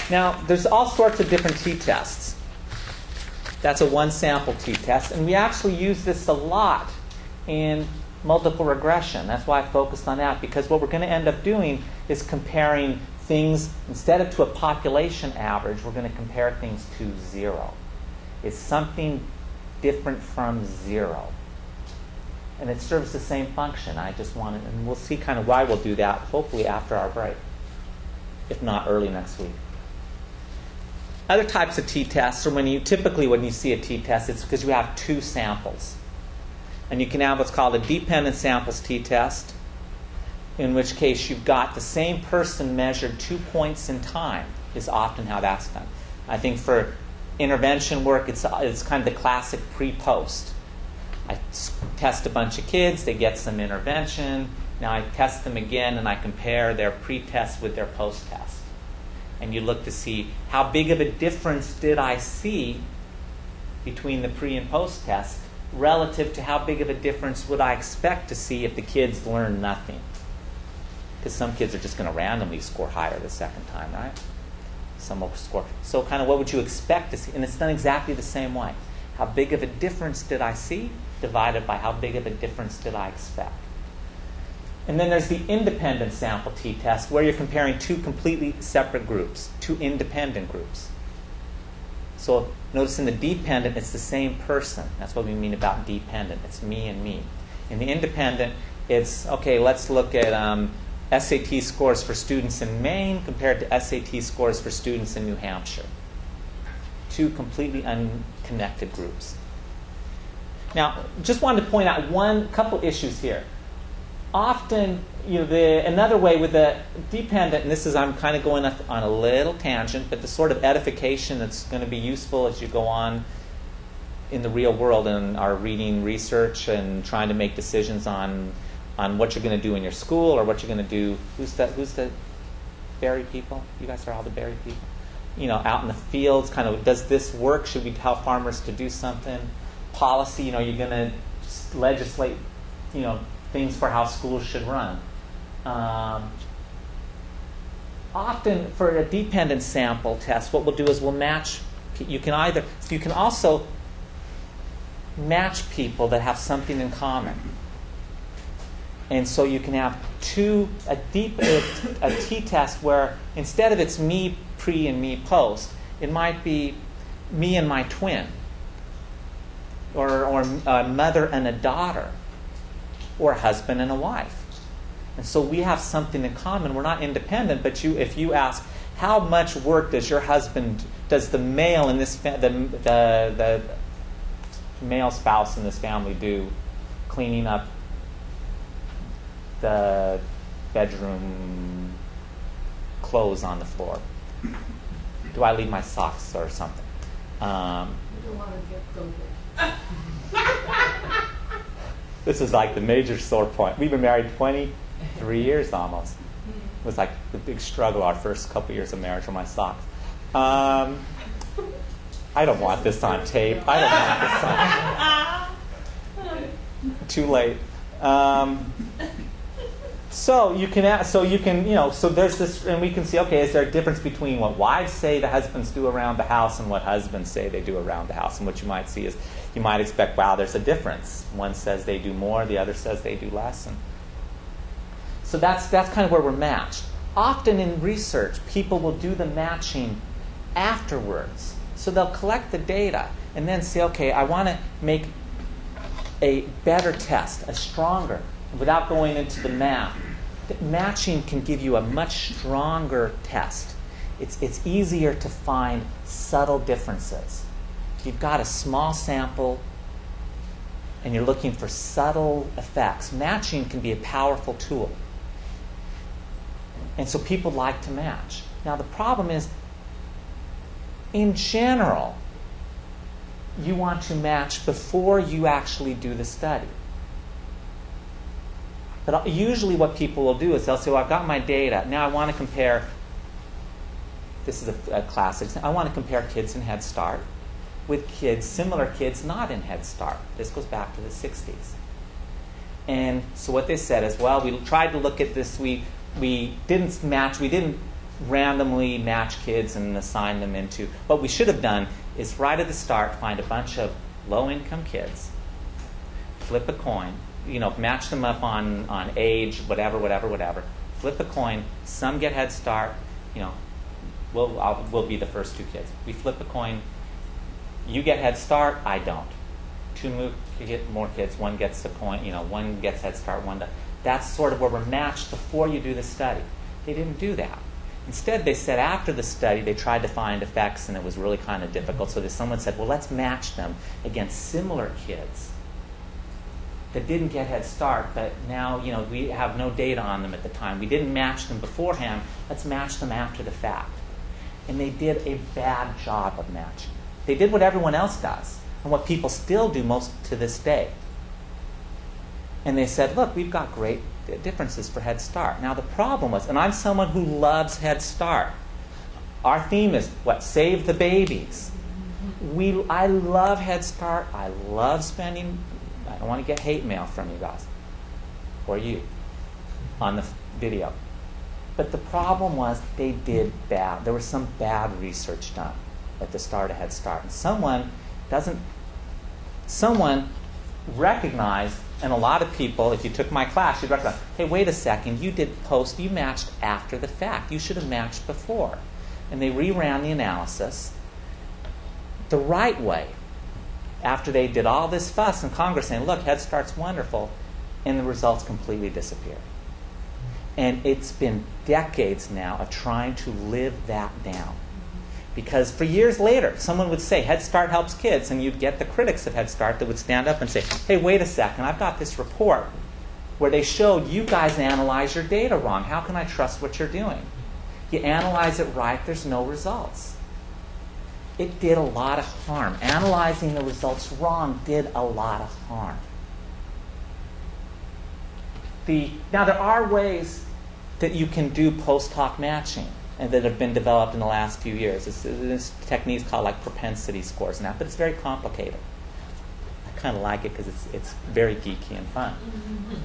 Now, there's all sorts of different t-tests. That's a one-sample t-test, and we actually use this a lot in multiple regression. That's why I focused on that, because what we're going to end up doing is comparing things, instead of to a population average, we're going to compare things to 0. It's something different from 0. And it serves the same function. I just wanted, and we'll see kind of why we'll do that, hopefully after our break, if not early next week. Other types of t-tests are when you see a t-test, it's because you have two samples. And you can have what's called a dependent samples t-test, in which case you've got the same person measured 2 points in time, is often how that's done. I think for intervention work, it's kind of the classic pre-post. I test a bunch of kids, they get some intervention. Now I test them again, and I compare their pre-test with their post-test. And you look to see how big of a difference did I see between the pre and post test relative to how big of a difference would I expect to see if the kids learn nothing. Because some kids are just going to randomly score higher the second time, right? Some will score. So kind of what would you expect to see? And it's done exactly the same way. How big of a difference did I see divided by how big of a difference did I expect? And then there's the independent sample t-test, where you're comparing two completely separate groups, two independent groups. So notice in the dependent, it's the same person. That's what we mean about dependent. It's me and me. In the independent, it's, okay, let's look at SAT scores for students in Maine compared to SAT scores for students in New Hampshire. Two completely unconnected groups. Now, just wanted to point out couple issues here. Often, another way with the dependent, and this is, I'm kind of going on a little tangent, but the sort of edification that's going to be useful as you go on in the real world and are reading research and trying to make decisions on what you're going to do in your school or what you're going to do. Who's the Berry people? You guys are all the Berry people. Out in the fields, kind of, does this work? Should we tell farmers to do something? Policy, you're going to legislate, things for how schools should run. Often for a dependent sample test, what we'll do is we'll match. You can also match people that have something in common. And so you can have a t-test where instead of it's me pre and me post, it might be me and my twin, or a mother and a daughter, or a husband and a wife. And so we have something in common. We're not independent, but if you ask, how much work does the male in this the male spouse in this family do cleaning up the bedroom clothes on the floor? Do I leave my socks or something? You don't want to get filthy. This is like the major sore point. We've been married 23 years almost. It was like the big struggle our first couple years of marriage were my socks. I don't want this on tape. I don't want this on. Too late. So there's this, and we can see, okay, is there a difference between what wives say the husbands do around the house and what husbands say they do around the house? And what you might see is, you might expect, wow, there's a difference. One says they do more, the other says they do less. And so that's kind of where we're matched. Often in research, people will do the matching afterwards. So they'll collect the data and then say, okay, I want to make a better test, a stronger, without going into the math. Matching can give you a much stronger test. It's easier to find subtle differences. If you've got a small sample and you're looking for subtle effects, matching can be a powerful tool. And so people like to match. Now the problem is, in general, you want to match before you actually do the study. But usually what people will do is they'll say, well, I've got my data. Now I want to compare, this is a classic, I want to compare kids in Head Start with similar kids not in Head Start. This goes back to the 60s. And so what they said is, well, we tried to look at this, we didn't match, we didn't randomly match kids and assign them into. What we should have done is right at the start find a bunch of low-income kids, flip a coin, match them up on age, whatever. Flip a coin. Some get Head Start. We'll be the first 2 kids. We flip a coin. You get Head Start. I don't. 2 more kids. One gets a coin. One gets Head Start. One does. That's sort of where we're matched before you do the study. They didn't do that. Instead, they said after the study, they tried to find effects, and it was really kind of difficult. So someone said, well, let's match them against similar kids that didn't get Head Start, but now we have no data on them at the time. We didn't match them beforehand. Let's match them after the fact. And they did a bad job of matching. They did what everyone else does, and what people still do most to this day. And they said, look, we've got great differences for Head Start. Now the problem was, and I'm someone who loves Head Start. Our theme is what? Save the babies. I love Head Start. I love spending. I don't want to get hate mail from you guys or you on the video. But the problem was they did bad. There was some bad research done at the start of Head Start, and someone recognized. And a lot of people, if you took my class, you'd recognize, hey, wait a second, you matched after the fact. You should have matched before. And they reran the analysis the right way after they did all this fuss in Congress saying, look, Head Start's wonderful, and the results completely disappeared. And it's been decades now of trying to live that down. Because for years later, someone would say, Head Start helps kids, and you'd get the critics of Head Start that would stand up and say, hey, wait a second, I've got this report where they showed you guys analyze your data wrong. How can I trust what you're doing? You analyze it right, there's no results. It did a lot of harm. Analyzing the results wrong did a lot of harm. Now, there are ways that you can do post hoc matching and that have been developed in the last few years. This technique is called like propensity scores now, but it's very complicated. I kind of like it because it's very geeky and fun.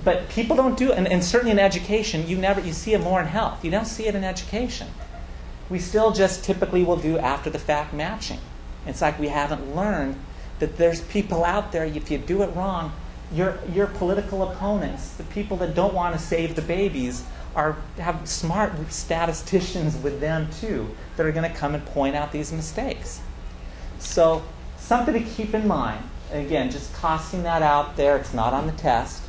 But people don't do it, and certainly in education, you see it more in health. You don't see it in education. We still just typically will do after the fact matching. It's like we haven't learned that there's people out there, if you do it wrong, your political opponents, the people that don't want to save the babies, have smart statisticians with them too that are going to come and point out these mistakes. So something to keep in mind. Again, just tossing that out there. It's not on the test.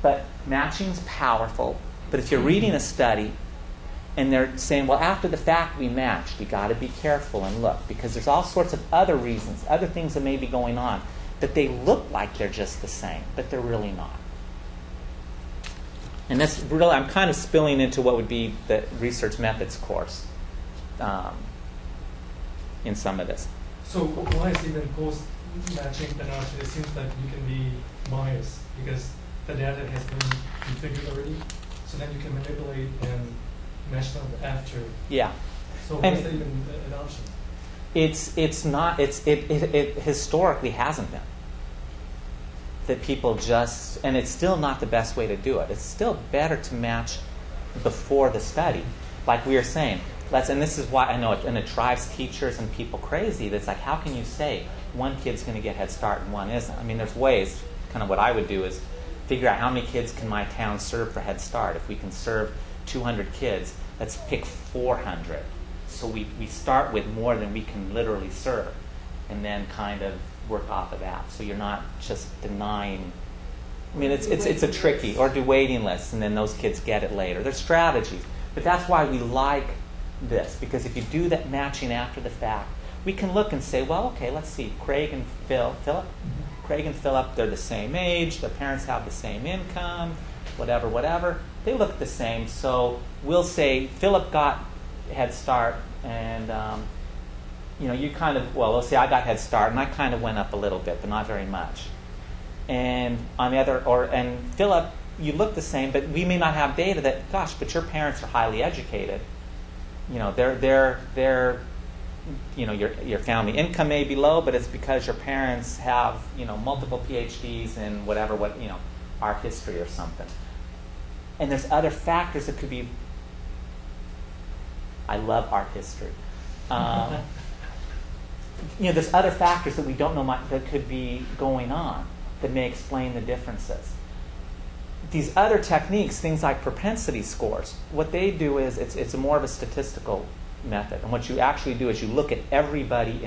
But matching's powerful. But if you're reading a study and they're saying, well, after the fact we matched, you got to be careful and look, because there's all sorts of other reasons, other things that may be going on, that they look like they're just the same, but they're really not. And that's really, I'm kind of spilling into what would be the research methods course in some of this. So why is even post-matching analysis? It seems like you can be biased because the data has been configured already. So then you can manipulate and match them after. Yeah. So what's even an option? It's not. It historically hasn't been. That people just, and it's still not the best way to do it. It's still better to match before the study. Like we were saying, and this is why I know it, and it drives teachers and people crazy. That's like, how can you say one kid's going to get Head Start and one isn't? I mean, there's ways. Kind of what I would do is figure out how many kids can my town serve for Head Start. If we can serve 200 kids, let's pick 400. So we start with more than we can literally serve, and then kind of work off of that. So you're not just denying. I mean, it's a tricky, or do waiting lists, and then those kids get it later. There's strategies, but that's why we like this, because if you do that matching after the fact, we can look and say, well, okay, let's see, Craig and Philip. Craig and Philip, they're the same age, their parents have the same income, whatever. They look the same, so we'll say Philip got Head Start, and you kind of, well, let's say I got Head Start, and I kind of went up a little bit, but not very much. And on the other, and Philip, you look the same, but we may not have data that, gosh, but your parents are highly educated. They're your family income may be low, but it's because your parents have, multiple PhDs in whatever, art history or something. And there's other factors that could be I love art history. There's other factors that we don't know that could be going on that may explain the differences. These other techniques, things like propensity scores, what they do is it's more of a statistical method. And what you actually do is you look at everybody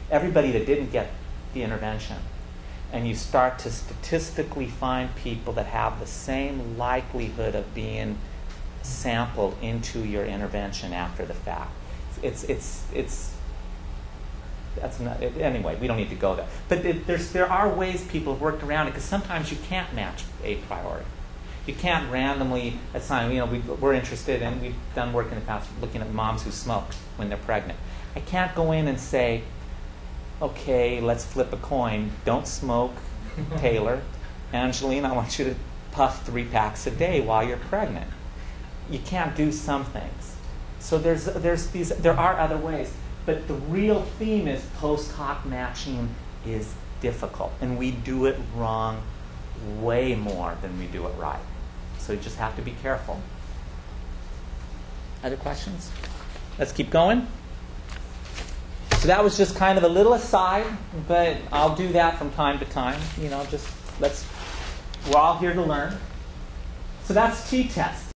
that didn't get the intervention, and you start to statistically find people that have the same likelihood of being sampled into your intervention after the fact. Anyway, we don't need to go there. But there are ways people have worked around it, because sometimes you can't match a priori. You can't randomly assign. We're interested, and we've done work in the past looking at moms who smoke when they're pregnant. I can't go in and say, okay, let's flip a coin. Don't smoke, Taylor. Angeline, I want you to puff 3 packs a day while you're pregnant. You can't do some things. So there are other ways. But the real theme is post hoc matching is difficult. And we do it wrong way more than we do it right. So you just have to be careful. Other questions? Let's keep going. So that was just kind of a little aside, but I'll do that from time to time. We're all here to learn. So that's t-test.